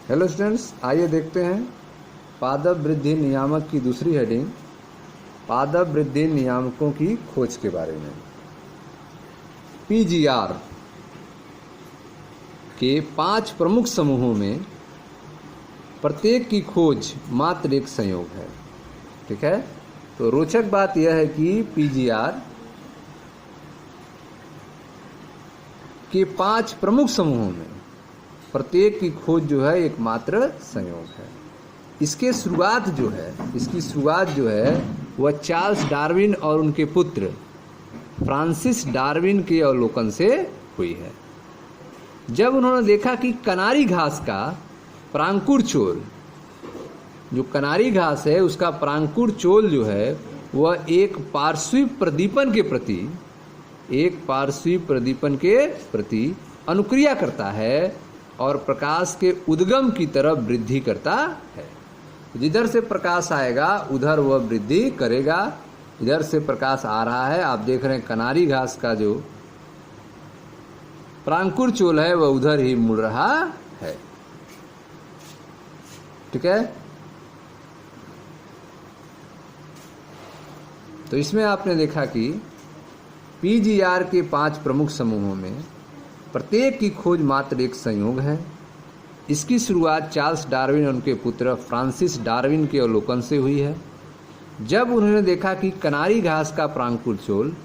Hello students, आइए देखते हैं पादप वृद्धि नियामक की दूसरी हेडिंग, पादप वृद्धि नियामकों की खोज के बारे में। पीजीआर के 5 प्रमुख समूहों में प्रत्येक की खोज मात्र एक संयोग है। ठीक है, तो रोचक बात यह है कि पीजीआर के 5 प्रमुख समूहों में प्रत्येक की खोज जो है एकमात्र संयोग है। इसकी शुरुआत जो है वह चार्ल्स डार्विन और उनके पुत्र फ्रांसिस डार्विन के अवलोकन से हुई है। जब उन्होंने देखा कि कनारी घास का प्रांकुर चोल, जो कनारी घास है उसका प्रांकुर चोल जो है वह एक पार्श्वी प्रदीपन के प्रति अनुक्रिया करता है और प्रकाश के उद्गम की तरफ वृद्धि करता है। जिधर से प्रकाश आएगा उधर वह वृद्धि करेगा। इधर से प्रकाश आ रहा है, आप देख रहे हैं कनारी घास का जो प्रांकुर चोल है वह उधर ही मुड़ रहा है। ठीक है, तो इसमें आपने देखा कि पीजीआर के 5 प्रमुख समूहों में प्रत्येक की खोज मात्र एक संयोग है। इसकी शुरुआत चार्ल्स डार्विन और उनके पुत्र फ्रांसिस डार्विन के अवलोकन से हुई है। जब उन्होंने देखा कि कनारी घास का प्रांकुर चोल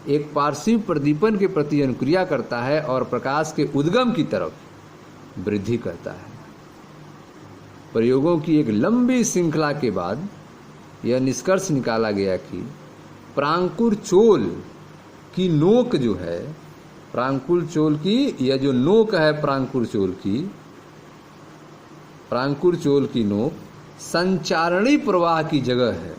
एक पार्श्वी प्रदीपन के प्रति अनुक्रिया करता है और प्रकाश के उद्गम की तरफ वृद्धि करता है। प्रयोगों की एक लंबी श्रृंखला के बाद यह निष्कर्ष निकाला गया कि प्रांकुर चोल की नोक जो है, प्रांकुर चोल की यह जो नोक है प्रांकुर चोल की नोक संचारणी प्रवाह की जगह है।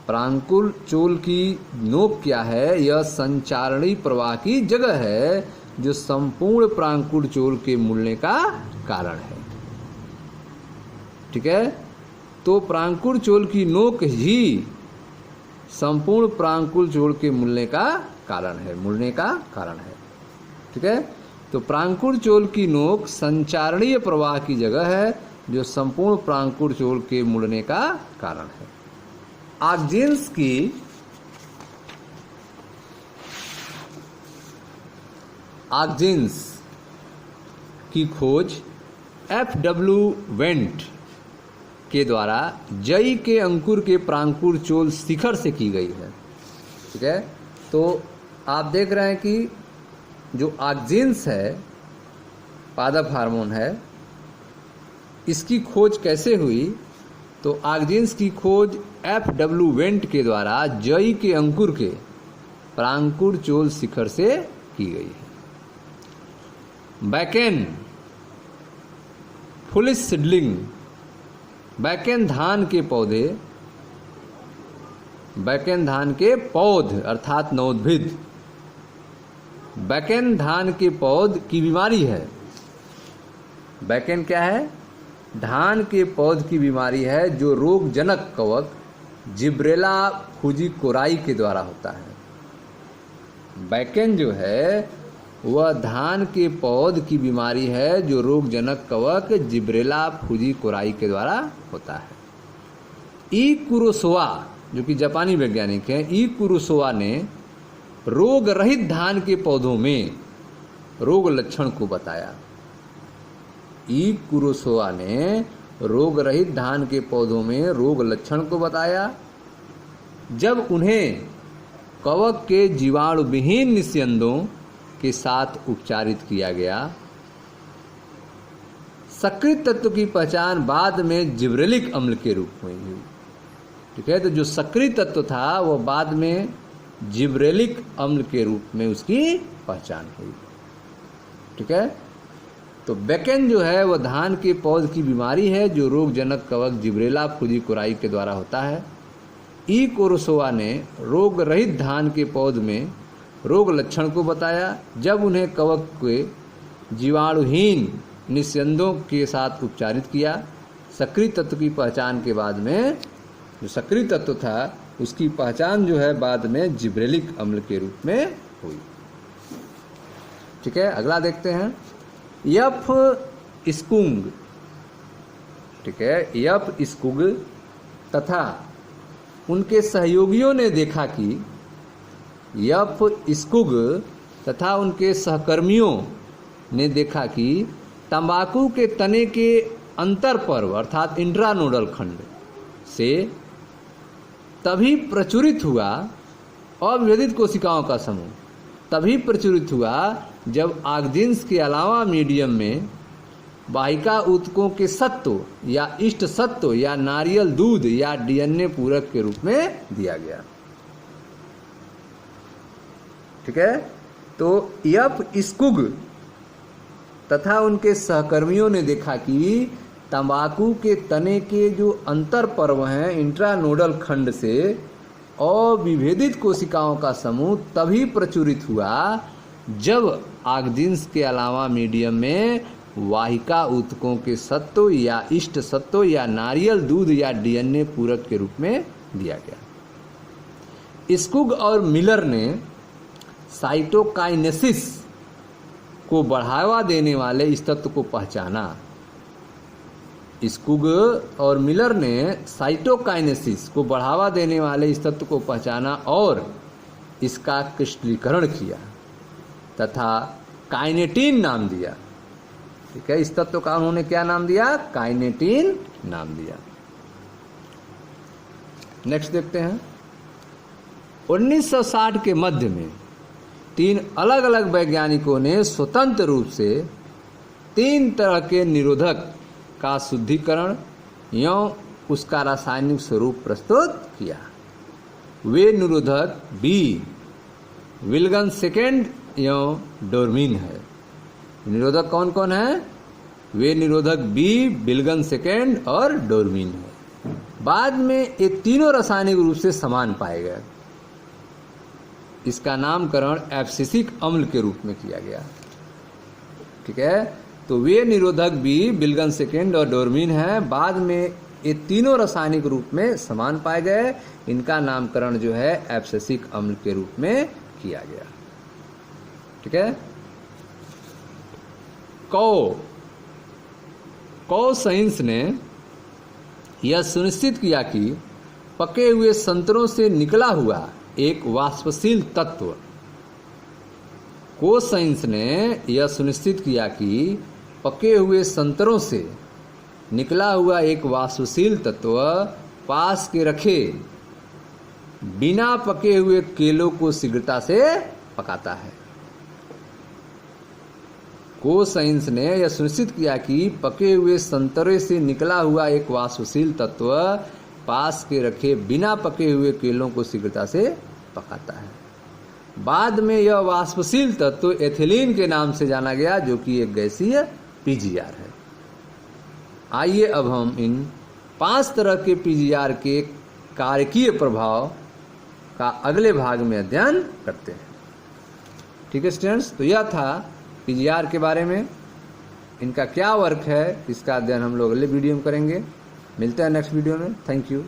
प्रांकुर चोल की नोक क्या है? यह संचारणी प्रवाह की जगह है जो संपूर्ण प्रांकुर चोल के मुड़ने का कारण है। ठीक है, तो प्रांकुर चोल की नोक ही संपूर्ण प्रांकुर चोल के मुड़ने का कारण है। ठीक है, तो प्रांकुर चोल की नोक संचारणीय प्रवाह की जगह है जो संपूर्ण प्रांकुर चोल के मुड़ने का कारण है। ऑक्जिन्स की खोज F.W. वेंट के द्वारा जई के अंकुर के प्रांकुर चोल शिखर से की गई है। ठीक है, तो आप देख रहे हैं कि जो ऑक्जिन्स है, पादप हार्मोन है, इसकी खोज कैसे हुई? तो ऑक्जिन्स की खोज F.W. वेंट के द्वारा जई के अंकुर के प्रांकुर चोल शिखर से की गई है। बैकेन फुलिश सीडलिंग, बैकेन धान के पौध अर्थात नवोद्भिद, बैकेन धान के पौध की बीमारी है। बैकेन क्या है? धान के पौध की बीमारी है जो रोगजनक कवक जिब्रेला फुजिकोराई के द्वारा होता है। बैकेन जो है वह धान के पौध की बीमारी है जो रोगजनक कवक जिब्रेला फुजिकोराई के द्वारा होता है। ई कुरोसोवा, जो कि जापानी वैज्ञानिक हैं, ई कुरोसोवा ने रोग रहित धान के पौधों में रोग लक्षण को बताया। ई कुरोसोवा ने रोग रहित धान के पौधों में रोग लक्षण को बताया जब उन्हें कवक के जीवाणु विहीन निस्यंदों के साथ उपचारित किया गया। सक्रिय तत्व की पहचान बाद में जिब्रेलिक अम्ल के रूप में हुई। ठीक है, तो जो सक्रिय तत्व था वह बाद में जिब्रेलिक अम्ल के रूप में उसकी पहचान हुई। ठीक है, तो बैकेन जो है वह धान के पौध की बीमारी है जो रोगजनक कवक जिब्रेला फुजिकोराई के द्वारा होता है। ई कुरोसोवा ने रोग रहित धान के पौध में रोग लक्षण को बताया जब उन्हें कवक के जीवाणुहीन निस्यंदों के साथ उपचारित किया। सक्रिय तत्व की पहचान के बाद में जो सक्रिय तत्व था उसकी पहचान जो है बाद में जिब्रेलिक अम्ल के रूप में हुई। ठीक है, अगला देखते हैं। एफ स्कुंग ठीक है। यफ स्कुग तथा उनके सहयोगियों ने देखा कि यफ स्कुग तथा उनके सहकर्मियों ने देखा कि तंबाकू के तने के अंतर पर्व अर्थात इंट्रानोडल खंड से तभी प्रचुरित हुआ अविभेदित कोशिकाओं का समूह, तभी प्रचुरित हुआ जब आक्जिन्स के अलावा मीडियम में वाहिका ऊतकों के सत्व या इष्ट सत्व या नारियल दूध या डीएनए पूरक के रूप में दिया गया। ठीक है। तो यफ स्कुग तथा उनके सहकर्मियों ने देखा कि तंबाकू के तने के जो अंतर पर्व हैं इंट्रानोडल खंड से अविभेदित कोशिकाओं का समूह तभी प्रचुरित हुआ जब आक्जिन्स के अलावा मीडियम में वाहिका ऊतकों के सत्व या इष्ट सत्व या नारियल दूध या डीएनए पूरक के रूप में दिया गया। स्कुग और मिलर ने साइटोकाइनेसिस को बढ़ावा देने वाले इस तत्व को पहचाना। स्कुग और मिलर ने साइटोकाइनेसिस को बढ़ावा देने वाले इस तत्व को पहचाना और इसका क्रिस्टलीकरण किया तथा काइनेटिन नाम दिया। ठीक है। इस तत्व का उन्होंने क्या नाम दिया? काइनेटिन नाम दिया। नेक्स्ट देखते हैं। 1960 के मध्य में 3 अलग अलग वैज्ञानिकों ने स्वतंत्र रूप से 3 तरह के निरोधक का शुद्धिकरण एवं उसका रासायनिक स्वरूप प्रस्तुत किया। वे निरोधक बी विल्गन सेकेंड एवं डोरमीन है। निरोधक कौन कौन है? वे निरोधक बी विल्गन सेकेंड और डोरमीन है। बाद में ये तीनों रासायनिक रूप से समान पाए गए। इसका नामकरण एब्सिसिक अम्ल के रूप में किया गया। ठीक है। तो वे निरोधक भी विल्गन सेकेंड और डोरमीन है। बाद में ये तीनों रासायनिक रूप में समान पाए गए। इनका नामकरण जो है एब्सिसिक अम्ल के रूप में किया गया। ठीक है। कौ साइंस ने यह सुनिश्चित किया कि पके हुए संतरों से निकला हुआ एक वाष्पशील तत्व कोसाइंस ने यह सुनिश्चित किया कि पके हुए संतरों से निकला हुआ एक वाष्पशील तत्व पास के रखे बिना पके हुए केलों को शीघ्रता से पकाता है। कोसाइंस ने यह सुनिश्चित किया कि पके हुए संतरे से निकला हुआ एक वाष्पशील तत्व पास के रखे बिना पके हुए केलों को शीघ्रता से पकाता है। बाद में यह वाष्पशील तत्व एथिलीन के नाम से जाना गया, जो कि एक गैसीय पीजीआर है। आइए अब हम इन 5 तरह के पीजीआर के कारकीय प्रभाव का अगले भाग में अध्ययन करते हैं। ठीक है स्टूडेंट्स, तो यह था पीजीआर के बारे में। इनका क्या वर्क है इसका अध्ययन हम लोग अगले वीडियो में करेंगे। मिलते हैं नेक्स्ट वीडियो में। Thank you.